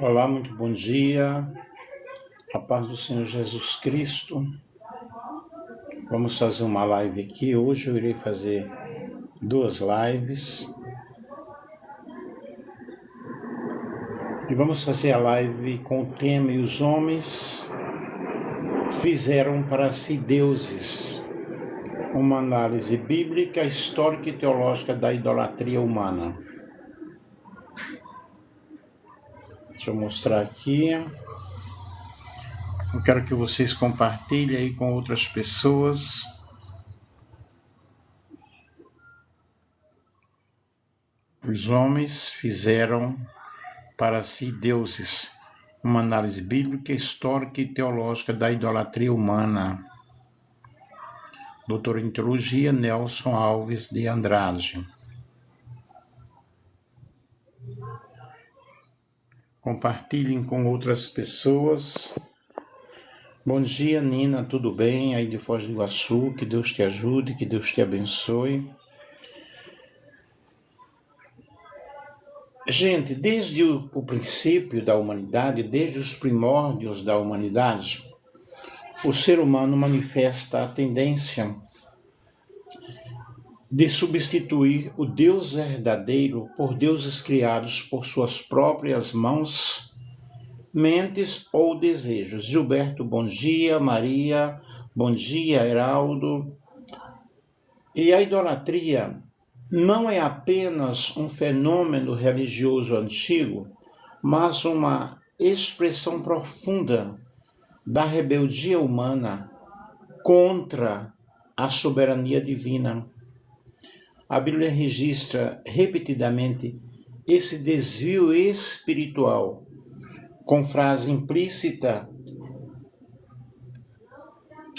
Olá, muito bom dia, a paz do Senhor Jesus Cristo. Vamos fazer uma live aqui. Hoje eu irei fazer 2 lives. E vamos fazer a live com o tema "E os homens fizeram para si deuses", uma análise bíblica, histórica e teológica da idolatria humana. Deixa eu mostrar aqui. Eu quero que vocês compartilhem aí com outras pessoas. Os homens fizeram para si deuses, uma análise bíblica, histórica e teológica da idolatria humana. Doutor em Teologia, Nelson Alves de Andrade. Compartilhem com outras pessoas. Bom dia, Nina, tudo bem? Aí de Foz do Iguaçu, que Deus te ajude, que Deus te abençoe. Gente, desde o princípio da humanidade, desde os primórdios da humanidade, o ser humano manifesta a tendência de substituir o Deus verdadeiro por deuses criados por suas próprias mãos, mentes ou desejos. Gilberto, bom dia. Maria, bom dia. Heraldo. E a idolatria não é apenas um fenômeno religioso antigo, mas uma expressão profunda da rebeldia humana contra a soberania divina. A Bíblia registra repetidamente esse desvio espiritual, com frase implícita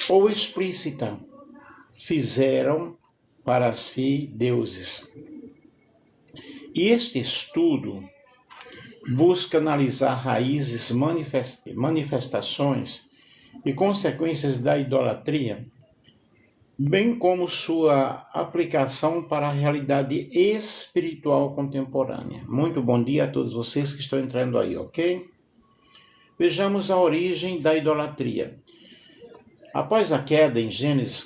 ou explícita: fizeram para si deuses. E este estudo busca analisar raízes, manifestações e consequências da idolatria, bem como sua aplicação para a realidade espiritual contemporânea. Muito bom dia a todos vocês que estão entrando aí, ok? Vejamos a origem da idolatria. Após a queda em Gênesis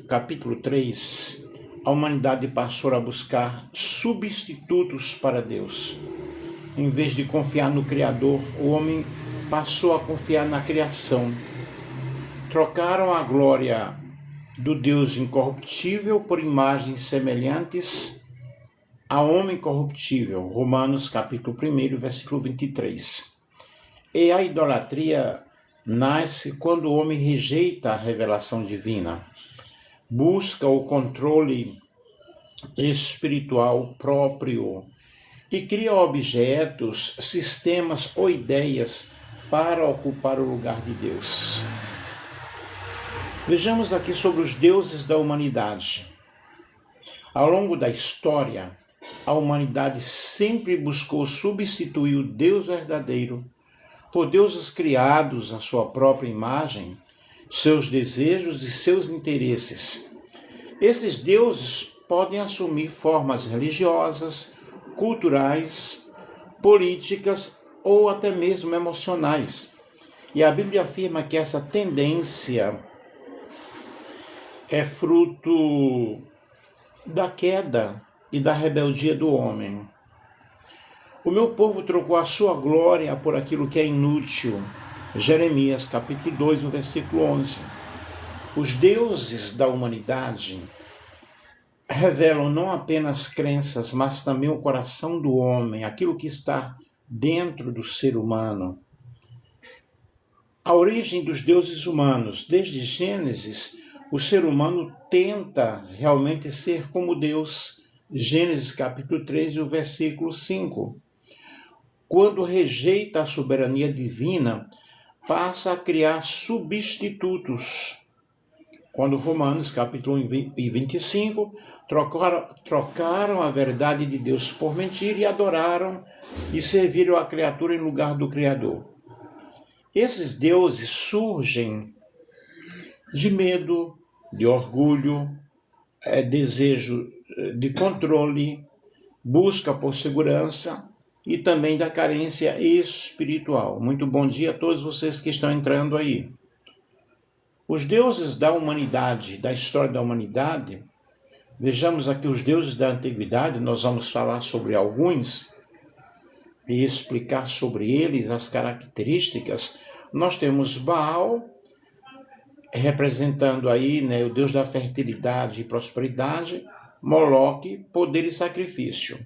capítulo 3, a humanidade passou a buscar substitutos para Deus. Em vez de confiar no Criador, o homem passou a confiar na criação. Trocaram a glória do Deus incorruptível por imagens semelhantes a homem corruptível. Romanos capítulo 1, versículo 23. E a idolatria nasce quando o homem rejeita a revelação divina, busca o controle espiritual próprio e cria objetos, sistemas ou ideias para ocupar o lugar de Deus. Vejamos aqui sobre os deuses da humanidade. Ao longo da história, a humanidade sempre buscou substituir o Deus verdadeiro por deuses criados à sua própria imagem, seus desejos e seus interesses. Esses deuses podem assumir formas religiosas, culturais, políticas ou até mesmo emocionais. E a Bíblia afirma que essa tendência é fruto da queda e da rebeldia do homem. O meu povo trocou a sua glória por aquilo que é inútil. Jeremias capítulo 2, versículo 11. Os deuses da humanidade revelam não apenas crenças, mas também o coração do homem, aquilo que está dentro do ser humano. A origem dos deuses humanos. Desde Gênesis, o ser humano tenta realmente ser como Deus. Gênesis capítulo 3, versículo 5. Quando rejeita a soberania divina, passa a criar substitutos. Quando Romanos capítulo 1 e 25 trocaram a verdade de Deus por mentira e adoraram e serviram a criatura em lugar do Criador. Esses deuses surgem de medo, de orgulho, desejo de controle, busca por segurança e também da carência espiritual. Muito bom dia a todos vocês que estão entrando aí. Os deuses da humanidade, da história da humanidade, vejamos aqui os deuses da antiguidade, nós vamos falar sobre alguns e explicar sobre eles as características. Nós temos Baal, representando aí, né, o deus da fertilidade e prosperidade, Moloque, poder e sacrifício.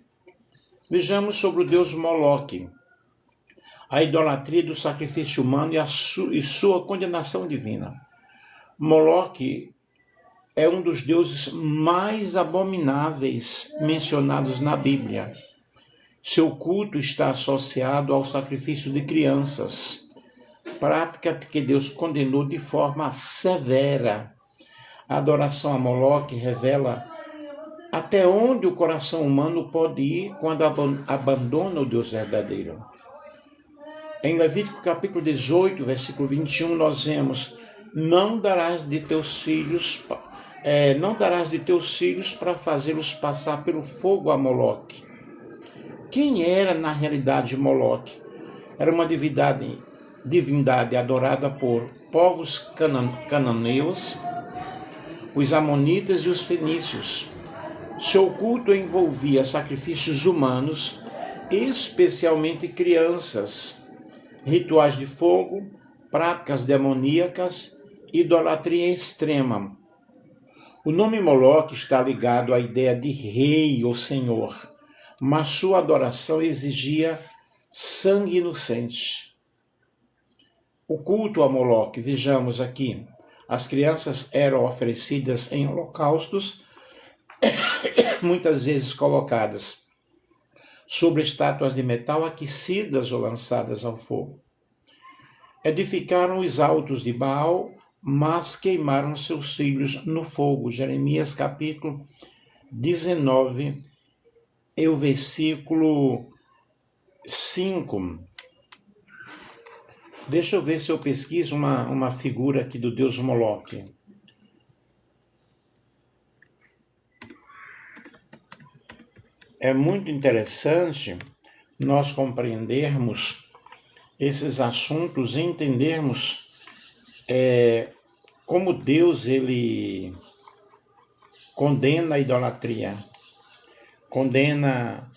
Vejamos sobre o deus Moloque, a idolatria do sacrifício humano e sua condenação divina. Moloque é um dos deuses mais abomináveis mencionados na Bíblia. Seu culto está associado ao sacrifício de crianças, prática que Deus condenou de forma severa. A adoração a Moloque revela até onde o coração humano pode ir quando abandona o Deus verdadeiro. Em Levítico capítulo 18, versículo 21, nós vemos: não darás de teus filhos para fazê-los passar pelo fogo a Moloque. Quem era na realidade Moloque? Era uma divindade adorada por povos cananeus, os amonitas e os fenícios. Seu culto envolvia sacrifícios humanos, especialmente crianças, rituais de fogo, práticas demoníacas, idolatria extrema. O nome Moloque está ligado à ideia de rei ou senhor, mas sua adoração exigia sangue inocente. O culto a Moloque, vejamos aqui, as crianças eram oferecidas em holocaustos, muitas vezes colocadas sobre estátuas de metal aquecidas ou lançadas ao fogo. Edificaram os altos de Baal, mas queimaram seus filhos no fogo. Jeremias capítulo 19, e o versículo 5. Deixa eu ver se eu pesquiso uma figura aqui do deus Moloque. É muito interessante nós compreendermos esses assuntos e entendermos como Deus ele condena a idolatria, condena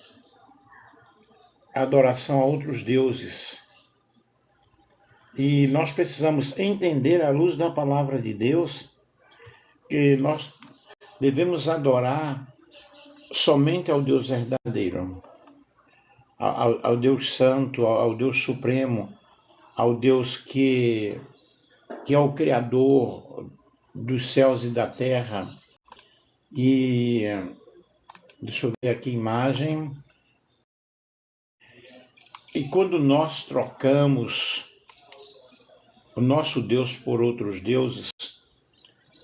a adoração a outros deuses. E nós precisamos entender, à luz da palavra de Deus, que nós devemos adorar somente ao Deus verdadeiro, ao Deus Santo, ao Deus Supremo, ao Deus que é o Criador dos céus e da terra. E deixa eu ver aqui a imagem. E quando nós trocamos o nosso Deus por outros deuses,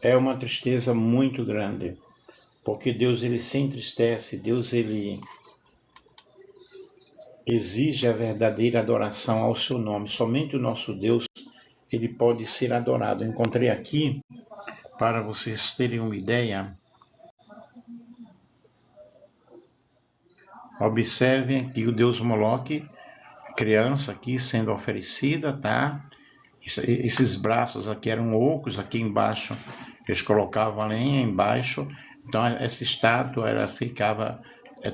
é uma tristeza muito grande, porque Deus ele se entristece, Deus ele exige a verdadeira adoração ao seu nome. Somente o nosso Deus ele pode ser adorado. Eu encontrei aqui, para vocês terem uma ideia, observem aqui o deus Moloque, criança aqui sendo oferecida, tá? Esses braços aqui eram ocos, aqui embaixo eles colocavam a lenha embaixo, então essa estátua ficava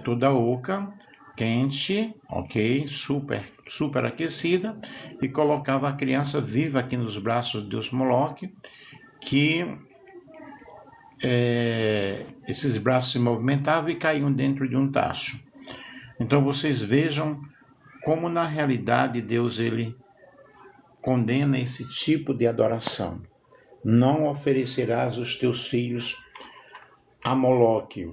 toda oca, quente, ok, super aquecida, e colocava a criança viva aqui nos braços de Deus Moloque, que esses braços se movimentavam e caíam dentro de um tacho. Então vocês vejam como na realidade Deus ele condena esse tipo de adoração. Não oferecerás os teus filhos a Moloque.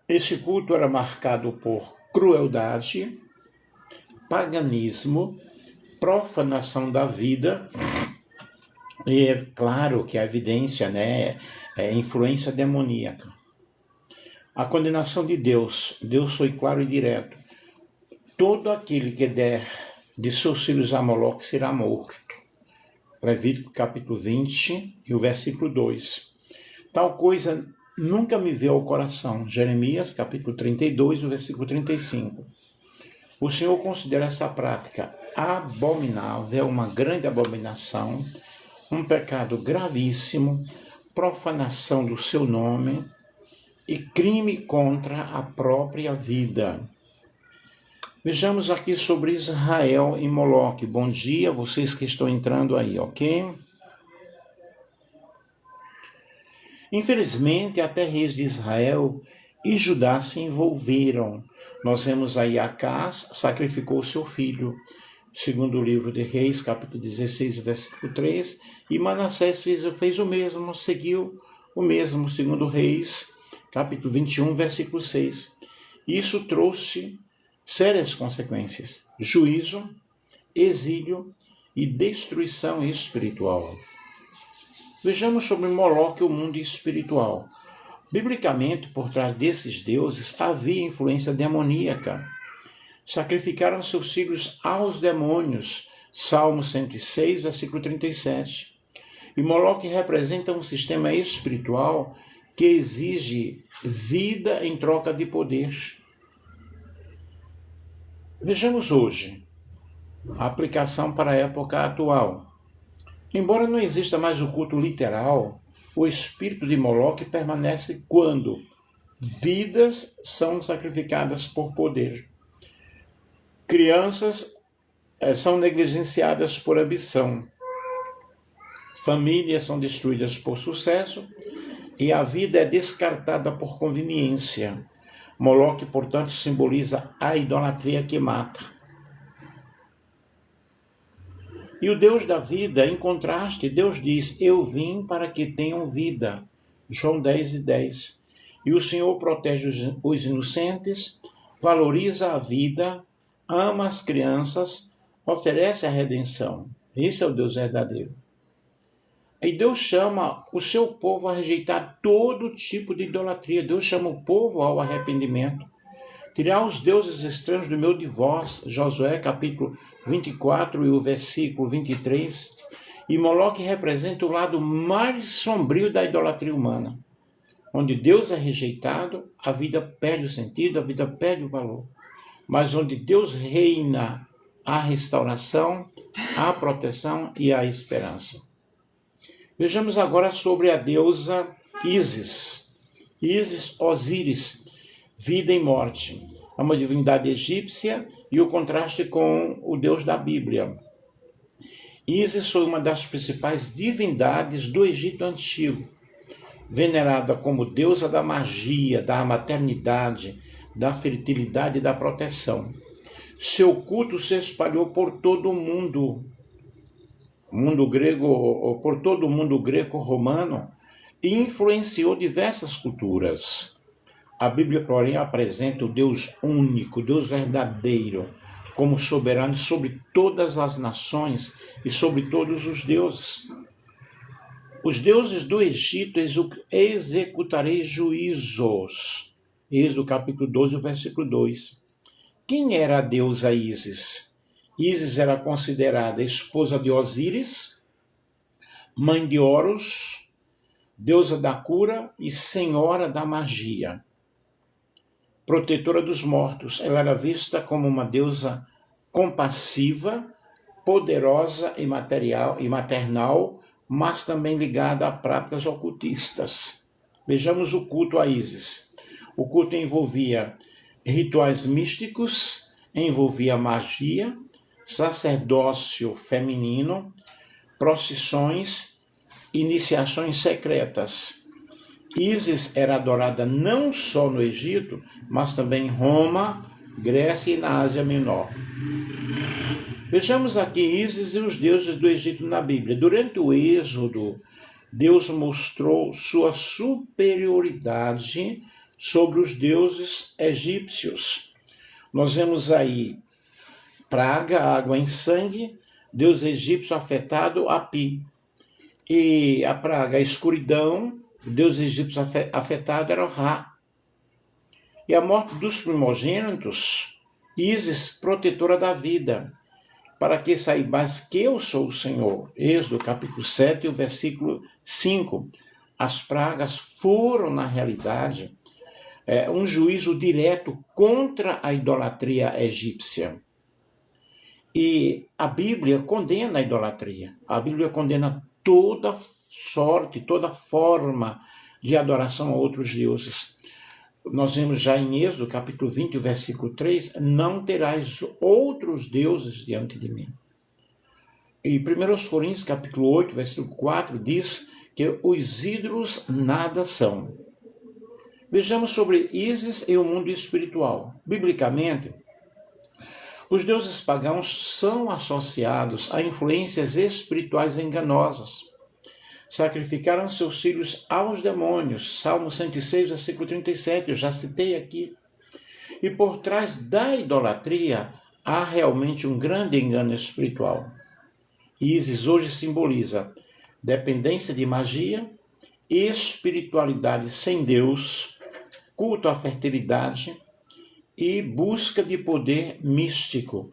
Esse culto era marcado por crueldade, paganismo, profanação da vida, e é claro que a evidência, né, é influência demoníaca. A condenação de Deus foi claro e direto. Todo aquele que der de seus filhos a Moloque será morto. Levítico capítulo 20 e o versículo 2. Tal coisa nunca me veio ao coração. Jeremias, capítulo 32, versículo 35. O Senhor considera essa prática abominável, uma grande abominação, um pecado gravíssimo, profanação do seu nome e crime contra a própria vida. Vejamos aqui sobre Israel e Moloque. Bom dia, vocês que estão entrando aí, ok? Infelizmente, até reis de Israel e Judá se envolveram. Nós vemos aí Acás sacrificou seu filho, segundo o livro de Reis, capítulo 16, versículo 3, e Manassés fez o mesmo, seguiu o mesmo, segundo Reis, capítulo 21, versículo 6. Isso trouxe sérias consequências: juízo, exílio e destruição espiritual. Vejamos sobre Moloque, o mundo espiritual. Biblicamente, por trás desses deuses havia influência demoníaca. Sacrificaram seus filhos aos demônios. Salmo 106, versículo 37. E Moloque representa um sistema espiritual que exige vida em troca de poder. Vejamos hoje a aplicação para a época atual. Embora não exista mais o culto literal, o espírito de Moloque permanece quando vidas são sacrificadas por poder. Crianças são negligenciadas por ambição. Famílias são destruídas por sucesso e a vida é descartada por conveniência. Moloque, portanto, simboliza a idolatria que mata. E o Deus da vida, em contraste, Deus diz: eu vim para que tenham vida. João 10:10. E o Senhor protege os inocentes, valoriza a vida, ama as crianças, oferece a redenção. Esse é o Deus verdadeiro. E Deus chama o seu povo a rejeitar todo tipo de idolatria. Deus chama o povo ao arrependimento. Tirar os deuses estranhos do meio de vós. Josué, capítulo 24 e o versículo 23. E Moloque representa o lado mais sombrio da idolatria humana. Onde Deus é rejeitado, a vida perde o sentido, a vida perde o valor. Mas onde Deus reina, há restauração, há proteção e há esperança. Vejamos agora sobre a deusa Ísis. Ísis, Osíris, vida e morte. É uma divindade egípcia e o contraste com o Deus da Bíblia. Ísis foi uma das principais divindades do Egito Antigo, venerada como deusa da magia, da maternidade, da fertilidade e da proteção. Seu culto se espalhou por todo o mundo grego, por todo o mundo greco-romano, e influenciou diversas culturas. A Bíblia, porém, apresenta o Deus único, Deus verdadeiro, como soberano sobre todas as nações e sobre todos os deuses. Os deuses do Egito executarei juízos. Êxodo capítulo 12, versículo 2. Quem era a deusa Ísis? Ísis era considerada esposa de Osíris, mãe de Horus, deusa da cura e senhora da magia. Protetora dos mortos, ela era vista como uma deusa compassiva, poderosa e maternal, mas também ligada a práticas ocultistas. Vejamos o culto a Ísis. O culto envolvia rituais místicos, envolvia magia, sacerdócio feminino, procissões, iniciações secretas. Ísis era adorada não só no Egito, mas também em Roma, Grécia e na Ásia Menor. Vejamos aqui Ísis e os deuses do Egito na Bíblia. Durante o Êxodo, Deus mostrou sua superioridade sobre os deuses egípcios. Nós vemos aí praga, água em sangue, deus egípcio afetado, Api. E a praga, a escuridão, o deus egípcio afetado era o Ra. E a morte dos primogênitos, Ísis, protetora da vida, para que saibais que eu sou o Senhor. Êxodo capítulo 7, o versículo 5. As pragas foram, na realidade, um juízo direto contra a idolatria egípcia. E a Bíblia condena a idolatria. A Bíblia condena toda sorte, toda forma de adoração a outros deuses. Nós vemos já em Êxodo, capítulo 20, versículo 3, não terás outros deuses diante de mim. E 1 Coríntios, capítulo 8, versículo 4, diz que os ídolos nada são. Vejamos sobre Ísis e o mundo espiritual. Biblicamente, os deuses pagãos são associados a influências espirituais enganosas. Sacrificaram seus filhos aos demônios. Salmo 106, versículo 37, eu já citei aqui. E por trás da idolatria há realmente um grande engano espiritual. Ísis hoje simboliza dependência de magia, espiritualidade sem Deus, culto à fertilidade e busca de poder místico.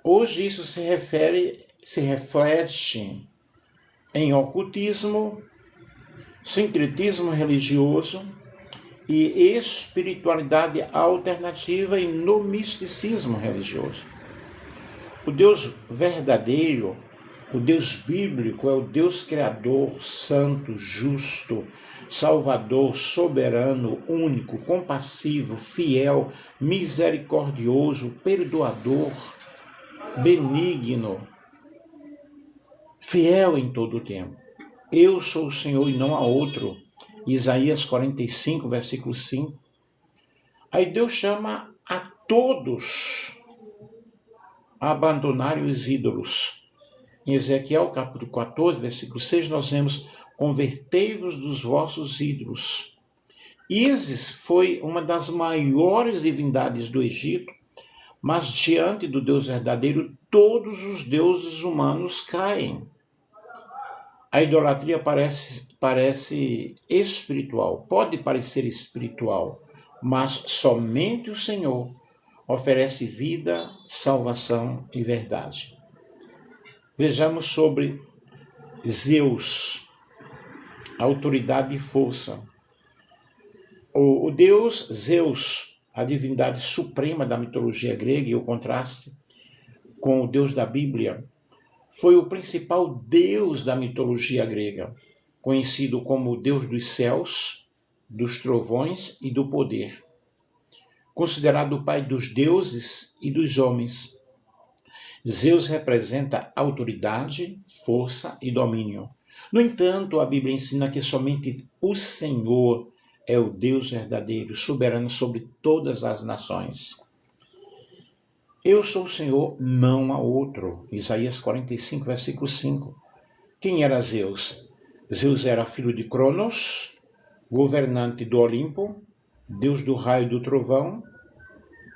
Hoje isso se reflete em ocultismo, sincretismo religioso e espiritualidade alternativa e no misticismo religioso. O Deus verdadeiro, o Deus bíblico, é o Deus criador, santo, justo, salvador, soberano, único, compassivo, fiel, misericordioso, perdoador, benigno, fiel em todo o tempo. Eu sou o Senhor e não há outro. Isaías 45, versículo 5. Aí Deus chama a todos a abandonarem os ídolos. Em Ezequiel capítulo 14, versículo 6, nós vemos: convertei-vos dos vossos ídolos. Ísis foi uma das maiores divindades do Egito, mas diante do Deus verdadeiro, todos os deuses humanos caem. A idolatria parece espiritual, pode parecer espiritual, mas somente o Senhor oferece vida, salvação e verdade. Vejamos sobre Zeus, autoridade e força. O deus Zeus, a divindade suprema da mitologia grega, e o contraste com o Deus da Bíblia, foi o principal deus da mitologia grega, conhecido como o Deus dos céus, dos trovões e do poder. Considerado o pai dos deuses e dos homens, Zeus representa autoridade, força e domínio. No entanto, a Bíblia ensina que somente o Senhor é o Deus verdadeiro, soberano sobre todas as nações. Eu sou o Senhor, não há outro. Isaías 45, versículo 5. Quem era Zeus? Zeus era filho de Cronos, governante do Olimpo, deus do raio e do trovão,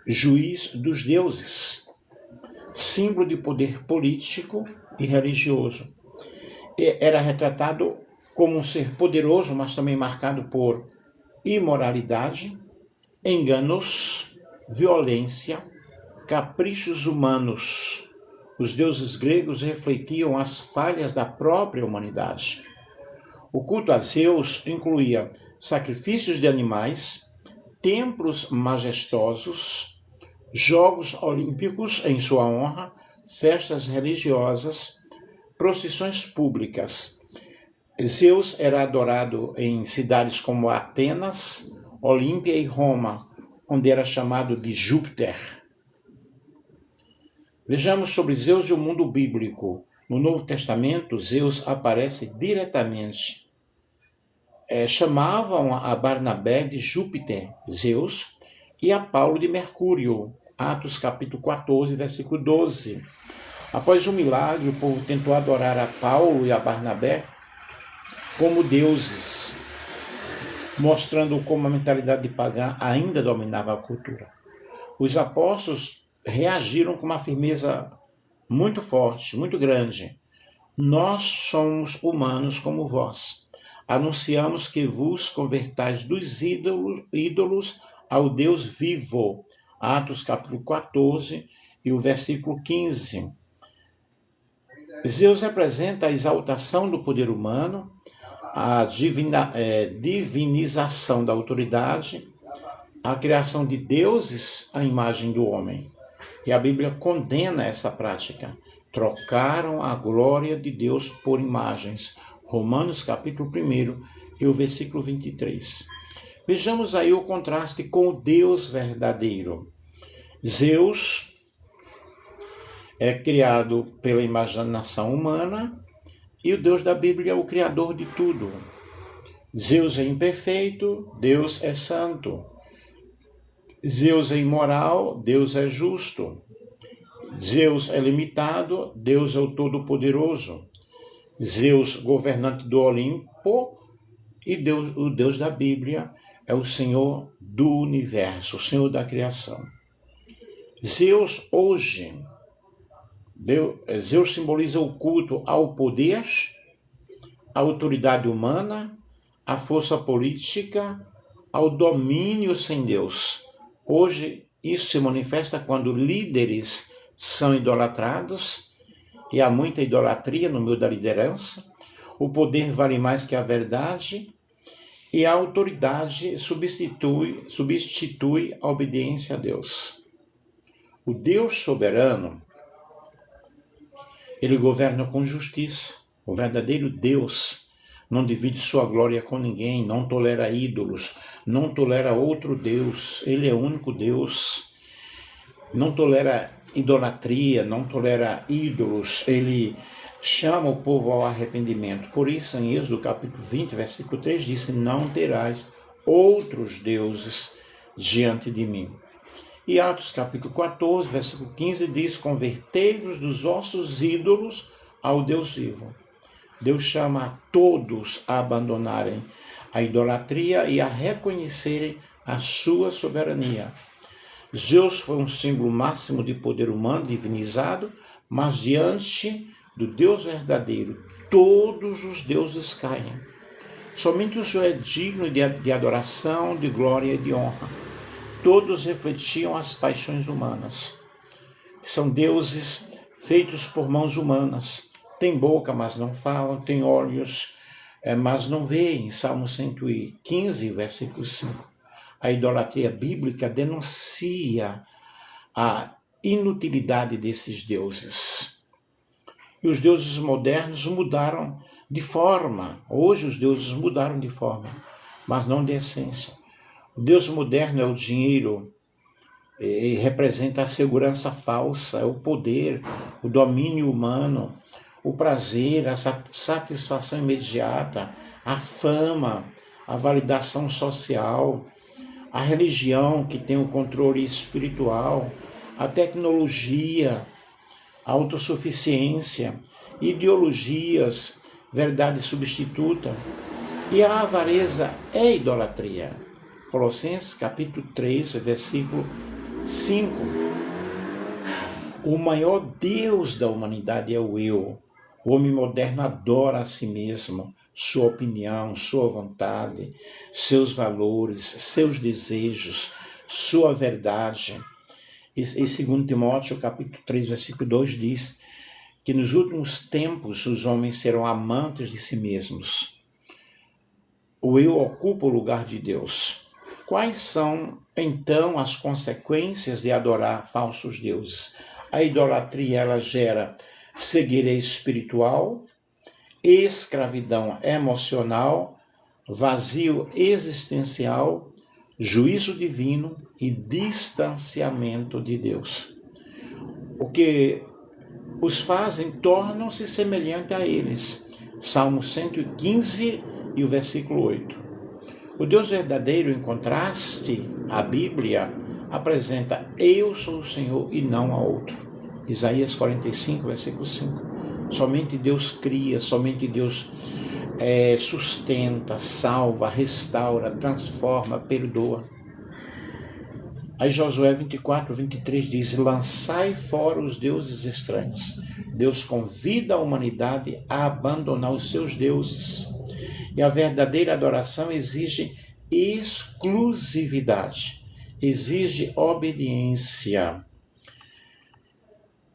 juiz dos deuses, símbolo de poder político e religioso. Era retratado como um ser poderoso, mas também marcado por imoralidade, enganos, violência, caprichos humanos. Os deuses gregos refletiam as falhas da própria humanidade. O culto a Zeus incluía sacrifícios de animais, templos majestosos, jogos olímpicos em sua honra, festas religiosas, procissões públicas. Zeus era adorado em cidades como Atenas, Olímpia e Roma, onde era chamado de Júpiter. Vejamos sobre Zeus e o mundo bíblico. No Novo Testamento, Zeus aparece diretamente. Chamavam a Barnabé de Júpiter, Zeus, e a Paulo de Mercúrio. Atos capítulo 14, versículo 12. Após o milagre, o povo tentou adorar a Paulo e a Barnabé como deuses, mostrando como a mentalidade pagã ainda dominava a cultura. Os apóstolos reagiram com uma firmeza muito forte, muito grande. Nós somos humanos como vós. Anunciamos que vos convertais dos ídolos ao Deus vivo. Atos capítulo 14 e o versículo 15. Zeus representa a exaltação do poder humano a divinização da autoridade, a criação de deuses à imagem do homem. E a Bíblia condena essa prática. Trocaram a glória de Deus por imagens. Romanos capítulo 1 e o versículo 23. Vejamos aí o contraste com o Deus verdadeiro. Zeus é criado pela imaginação humana e o Deus da Bíblia é o criador de tudo. Zeus é imperfeito, Deus é santo. Zeus é imoral, Deus é justo. Zeus é limitado, Deus é o Todo-Poderoso. Zeus, governante do Olimpo, e o Deus da Bíblia é o Senhor do universo, o Senhor da criação. Zeus hoje, Zeus simboliza o culto ao poder, à autoridade humana, à força política, ao domínio sem Deus. Hoje, isso se manifesta quando líderes são idolatrados, e há muita idolatria no meio da liderança. O poder vale mais que a verdade, e a autoridade substitui a obediência a Deus. O Deus soberano, ele governa com justiça. O verdadeiro Deus não divide sua glória com ninguém, não tolera ídolos, não tolera outro Deus. Ele é o único Deus. Não tolera idolatria, não tolera ídolos. Ele chama o povo ao arrependimento. Por isso, em Êxodo capítulo 20, versículo 3, disse: não terás outros deuses diante de mim. E Atos capítulo 14, versículo 15, diz: convertei-vos dos vossos ídolos ao Deus vivo. Deus chama a todos a abandonarem a idolatria e a reconhecerem a sua soberania. Zeus foi um símbolo máximo de poder humano divinizado, mas diante do Deus verdadeiro, todos os deuses caem. Somente o Senhor é digno de adoração, de glória e de honra. Todos refletiam as paixões humanas. São deuses feitos por mãos humanas. Tem boca, mas não falam. Tem olhos, mas não veem. Salmo 115, versículo 5. A idolatria bíblica denuncia a inutilidade desses deuses. E os deuses modernos mudaram de forma. Hoje os deuses mudaram de forma, mas não de essência. O Deus moderno é o dinheiro, e representa a segurança falsa, é o poder, o domínio humano, o prazer, a satisfação imediata, a fama, a validação social, a religião que tem o controle espiritual, a tecnologia, a autossuficiência, ideologias, verdade substituta. E a avareza é idolatria. Colossenses capítulo 3, versículo 5. O maior Deus da humanidade é o eu. O homem moderno adora a si mesmo, sua opinião, sua vontade, seus valores, seus desejos, sua verdade. E 2 Timóteo capítulo 3, versículo 2 diz que nos últimos tempos os homens serão amantes de si mesmos. O eu ocupa o lugar de Deus. Quais são, então, as consequências de adorar falsos deuses? A idolatria, ela gera cegueira espiritual, escravidão emocional, vazio existencial, juízo divino e distanciamento de Deus. O que os fazem tornam-se semelhantes a eles. Salmo 115 e o versículo 8. O Deus verdadeiro, em contraste, a Bíblia apresenta: eu sou o Senhor e não há outro. Isaías 45, versículo 5. Somente Deus cria, somente Deus sustenta, salva, restaura, transforma, perdoa. Aí Josué 24, 23 diz: lançai fora os deuses estranhos. Deus convida a humanidade a abandonar os seus deuses. E a verdadeira adoração exige exclusividade, exige obediência.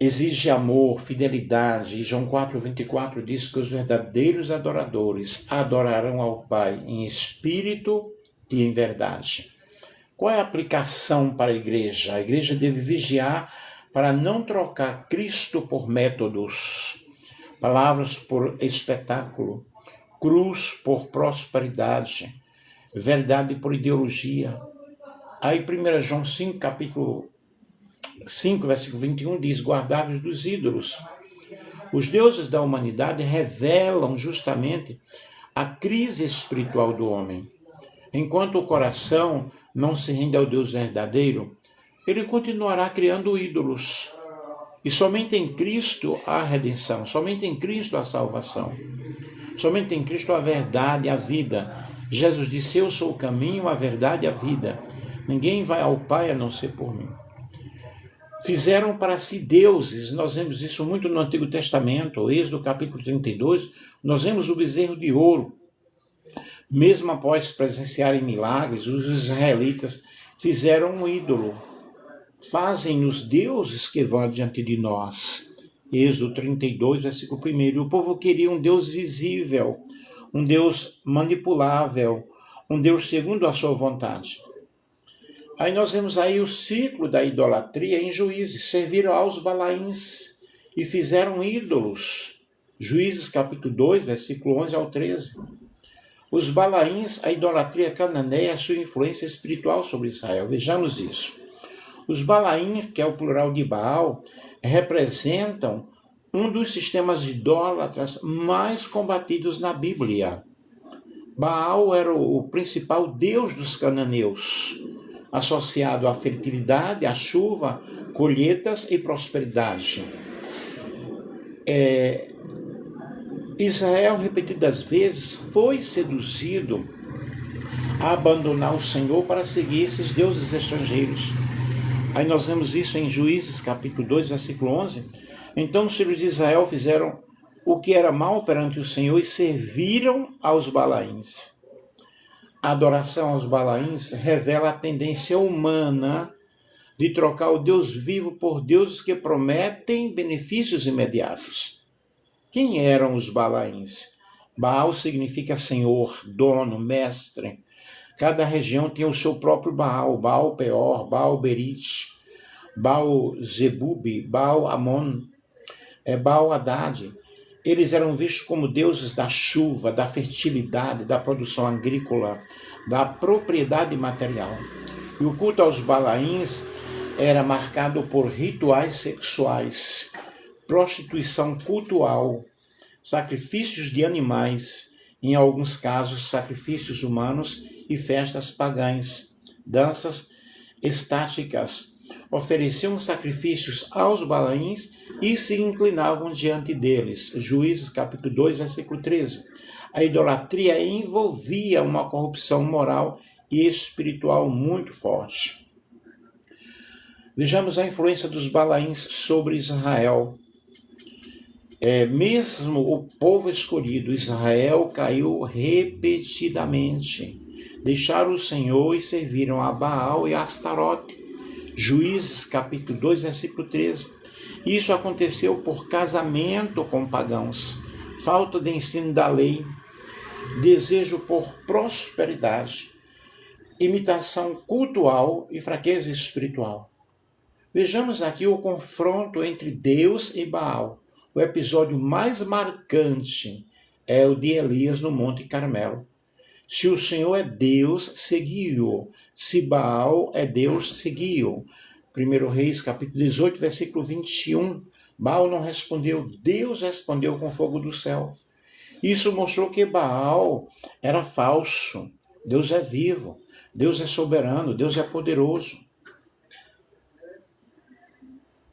exige amor, fidelidade, e João 4,24 diz que os verdadeiros adoradores adorarão ao Pai em espírito e em verdade. Qual é a aplicação para a igreja? A igreja deve vigiar para não trocar Cristo por métodos, palavras por espetáculo, cruz por prosperidade, verdade por ideologia. Aí 1 João 5, capítulo 5, versículo 21 diz: guardai-vos dos ídolos. Os deuses da humanidade revelam justamente a crise espiritual do homem. Enquanto o coração não se rende ao Deus verdadeiro, ele continuará criando ídolos. E somente em Cristo há redenção, somente em Cristo há salvação. Somente em Cristo há verdade e a vida. Jesus disse: eu sou o caminho, a verdade e a vida. Ninguém vai ao Pai a não ser por mim. Fizeram para si deuses, nós vemos isso muito no Antigo Testamento, Êxodo capítulo 32, nós vemos o bezerro de ouro. Mesmo após presenciarem milagres, os israelitas fizeram um ídolo. Fazem-nos deuses que vão diante de nós. Êxodo 32, versículo 1. O povo queria um Deus visível, um Deus manipulável, um Deus segundo a sua vontade. Aí nós vemos aí o ciclo da idolatria em Juízes. Serviram aos Balaíns e fizeram ídolos. Juízes capítulo 2, versículo 11 ao 13. Os Balaíns, a idolatria cananeia, a sua influência espiritual sobre Israel. Vejamos isso. Os Balaíns, que é o plural de Baal, representam um dos sistemas idólatras mais combatidos na Bíblia. Baal era o principal deus dos cananeus, associado à fertilidade, à chuva, colheitas e prosperidade. Israel, repetidas vezes, foi seduzido a abandonar o Senhor para seguir esses deuses estrangeiros. Aí nós vemos isso em Juízes capítulo 2, versículo 11. Então os filhos de Israel fizeram o que era mal perante o Senhor e serviram aos Balaíns. A adoração aos Balaíns revela a tendência humana de trocar o Deus vivo por deuses que prometem benefícios imediatos. Quem eram os Balaíns? Baal significa senhor, dono, mestre. Cada região tinha o seu próprio Baal, Baal Peor, Baal Berit, Baal Zebub, Baal Amon, Baal Haddad. Eles eram vistos como deuses da chuva, da fertilidade, da produção agrícola, da propriedade material. E o culto aos Balaíns era marcado por rituais sexuais, prostituição cultural, sacrifícios de animais, em alguns casos sacrifícios humanos e festas pagãs, danças estáticas. Ofereciam sacrifícios aos Balaíns e se inclinavam diante deles. Juízes capítulo 2, versículo 13. A idolatria envolvia uma corrupção moral e espiritual muito forte. Vejamos a influência dos Balaíns sobre Israel. Mesmo o povo escolhido, Israel, caiu repetidamente. Deixaram o Senhor e serviram a Baal e a Astarote. Juízes capítulo 2, versículo 13. Isso aconteceu por casamento com pagãos, falta de ensino da lei, desejo por prosperidade, imitação cultural e fraqueza espiritual. Vejamos aqui o confronto entre Deus e Baal. O episódio mais marcante é o de Elias no Monte Carmelo. Se o Senhor é Deus, segui-o. Se Baal é Deus, segui-o. 1 Reis, capítulo 18, versículo 21. Baal não respondeu, Deus respondeu com fogo do céu. Isso mostrou que Baal era falso. Deus é vivo, Deus é soberano, Deus é poderoso.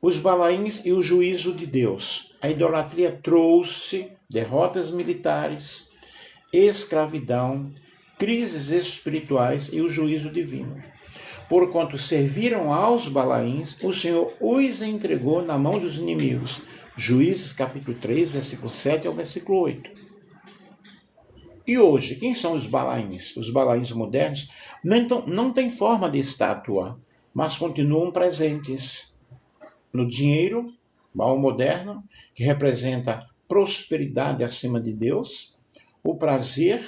Os Balaíns e o juízo de Deus. A idolatria trouxe derrotas militares, escravidão, crises espirituais e o juízo divino. Porquanto serviram aos Balaíns, o Senhor os entregou na mão dos inimigos. Juízes capítulo 3, versículo 7 ao versículo 8. E hoje, quem são os Balaíns? Os Balaíns modernos não têm forma de estátua, mas continuam presentes no dinheiro, Mal moderno, que representa prosperidade acima de Deus, o prazer,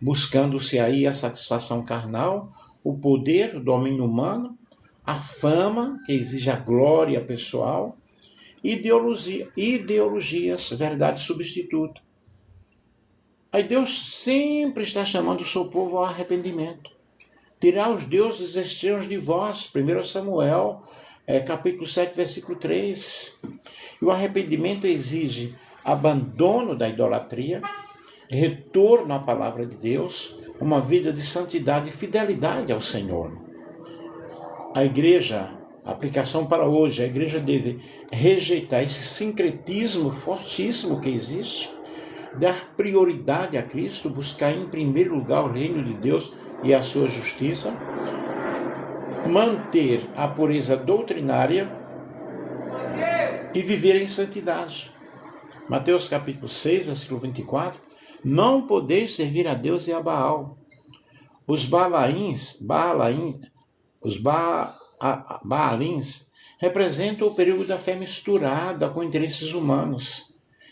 buscando-se aí a satisfação carnal, o poder, o domínio humano, a fama, que exige a glória pessoal, ideologias, verdade substituta. Aí Deus sempre está chamando o seu povo ao arrependimento. Tirar os deuses estranhos de vós, 1 Samuel, capítulo 7, versículo 3. E o arrependimento exige abandono da idolatria, retorno à palavra de Deus, uma vida de santidade e fidelidade ao Senhor. A igreja, a aplicação para hoje, a igreja deve rejeitar esse sincretismo fortíssimo que existe, dar prioridade a Cristo, buscar em primeiro lugar o reino de Deus e a sua justiça, manter a pureza doutrinária e viver em santidade. Mateus capítulo 6, versículo 24, não podeis servir a Deus e a Baal. Os Baalins representam o período da fé misturada com interesses humanos.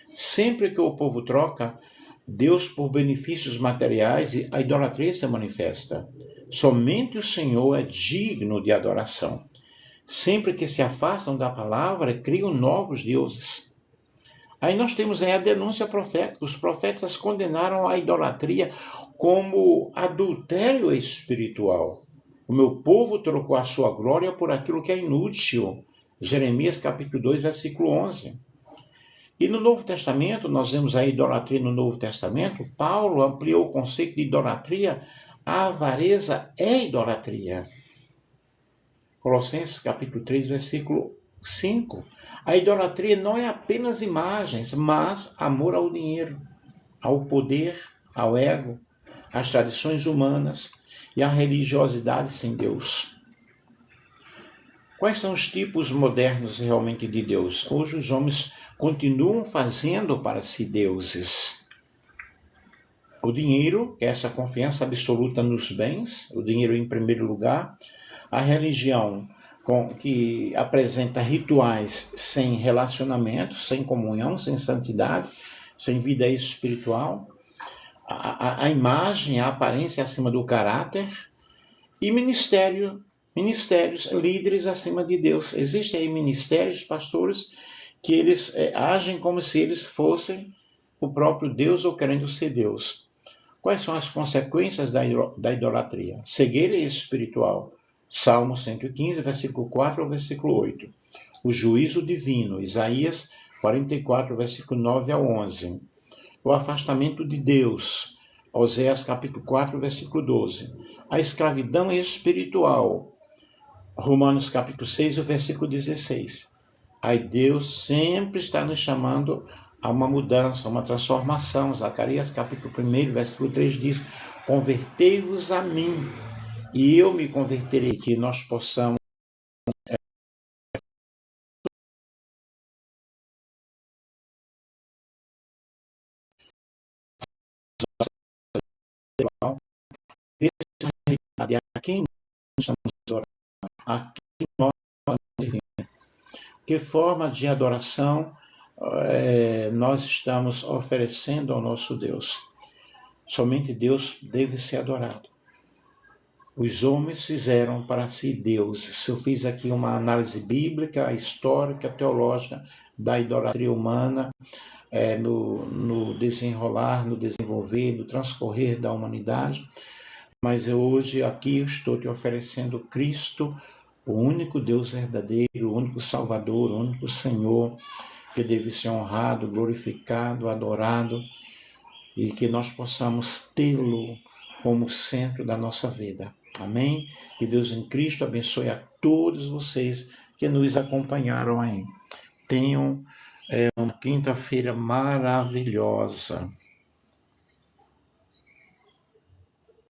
Sempre que o povo troca Deus por benefícios materiais, a idolatria se manifesta. Somente o Senhor é digno de adoração. Sempre que se afastam da palavra, criam novos deuses. Aí nós temos aí a denúncia profética. Os profetas condenaram a idolatria como adultério espiritual. O meu povo trocou a sua glória por aquilo que é inútil. Jeremias capítulo 2, versículo 11. E no Novo Testamento, nós vemos a idolatria no Novo Testamento, Paulo ampliou o conceito de idolatria, a avareza é idolatria. Colossenses capítulo 3, versículo 5. A idolatria não é apenas imagens, mas amor ao dinheiro, ao poder, ao ego, às tradições humanas e à religiosidade sem Deus. Quais são os tipos modernos realmente de Deus? Hoje os homens continuam fazendo para si deuses. O dinheiro, que é essa confiança absoluta nos bens, o dinheiro em primeiro lugar. A religião, que apresenta rituais sem relacionamento, sem comunhão, sem santidade, sem vida espiritual. A imagem, a aparência acima do caráter. E ministérios, líderes acima de Deus. Existem aí ministérios, pastores, que eles agem como se eles fossem o próprio Deus ou querendo ser Deus. Quais são as consequências da idolatria? Cegueira espiritual. Salmo 115, versículo 4 ao versículo 8. O juízo divino. Isaías 44, versículo 9 ao 11. O afastamento de Deus. Oséias capítulo 4, versículo 12. A escravidão espiritual. Romanos capítulo 6, versículo 16. Aí Deus sempre está nos chamando a uma mudança, a uma transformação. Zacarias capítulo 1, versículo 3 diz, convertei-vos a mim, e eu me converterei, que nós possamos ver a quem nós estamos orando, a quem nós estamos. Que forma de adoração nós estamos oferecendo ao nosso Deus? Somente Deus deve ser adorado. Os homens fizeram para si deuses. Eu fiz aqui uma análise bíblica, histórica, teológica da idolatria humana no desenrolar, no desenvolver, no transcorrer da humanidade. Mas eu hoje aqui estou te oferecendo Cristo, o único Deus verdadeiro, o único Salvador, o único Senhor, que deve ser honrado, glorificado, adorado, e que nós possamos tê-lo como centro da nossa vida. Amém? Que Deus em Cristo abençoe a todos vocês que nos acompanharam aí. Tenham uma quinta-feira maravilhosa.